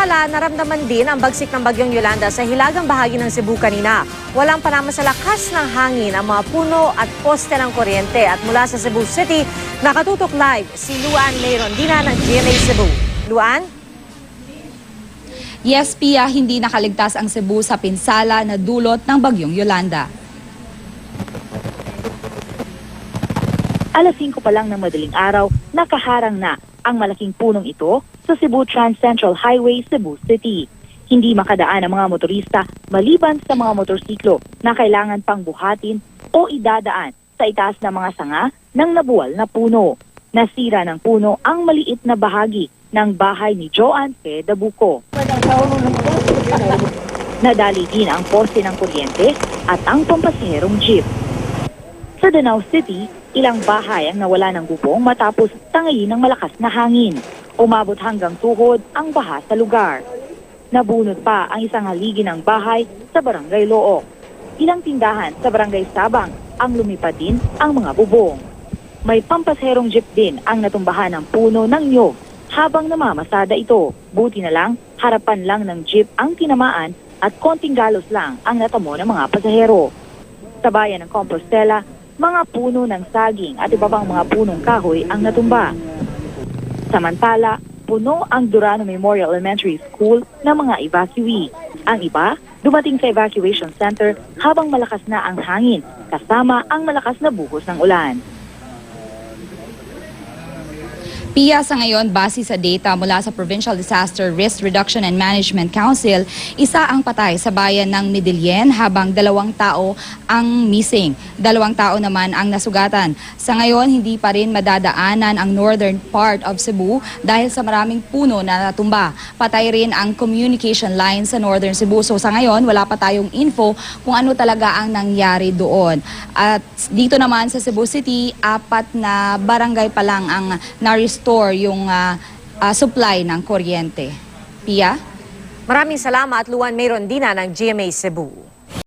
Samantala, naramdaman din ang bagsik ng bagyong Yolanda sa hilagang bahagi ng Cebu kanina. Walang panama sa lakas ng hangin ang mga puno at poste ng kuryente. At mula sa Cebu City, nakatutok live si Luan Mayrondina ng GMA Cebu. Luan? Yes, Pia, hindi nakaligtas ang Cebu sa pinsala na dulot ng bagyong Yolanda. Alas 5 pa lang ng madaling araw, nakaharang na ang malaking punong ito sa Cebu Trans-Central Highway, Cebu City. Hindi makadaan ang mga motorista maliban sa mga motorsiklo na kailangan pang buhatin o idadaan sa itaas ng mga sanga ng nabuwal na puno. Nasira ng puno ang maliit na bahagi ng bahay ni Joanne P. Dabuco. Nadali din ang poste ng kuryente at ang pampasaherong jeep. Sa Danao City, ilang bahay ang nawala ng bubong matapos tangayin ng malakas na hangin. Umabot hanggang tuhod ang baha sa lugar. Nabunot pa ang isang haligi ng bahay sa Barangay Look. Ilang tindahan sa Barangay Sabang ang lumipad din ang mga bubong. May pampasaherong jeep din ang natumbahan ng puno ng nyog habang namamasada ito. Buti na lang, harapan lang ng jeep ang tinamaan at konting galos lang ang natamo ng mga pasahero. Sa bayan ng Compostela, mga puno ng saging at iba pang mga punong kahoy ang natumba. Samantala, puno ang Durano Memorial Elementary School ng mga evacuee. Ang iba, dumating sa evacuation center habang malakas na ang hangin kasama ang malakas na buhos ng ulan. Pia, sa ngayon, base sa data mula sa Provincial Disaster Risk Reduction and Management Council, isa ang patay sa bayan ng Midilien habang 2 tao ang missing. 2 tao naman ang nasugatan. Sa ngayon, hindi pa rin madadaanan ang northern part of Cebu dahil sa maraming puno na natumba. Patay rin ang communication line sa northern Cebu. So sa ngayon, wala pa tayong info kung ano talaga ang nangyari doon. At dito naman sa Cebu City, 4 na barangay pa lang ang na-restore yung supply ng kuryente. Pia? Maraming salamat, Luan Mayrondina ng GMA Cebu.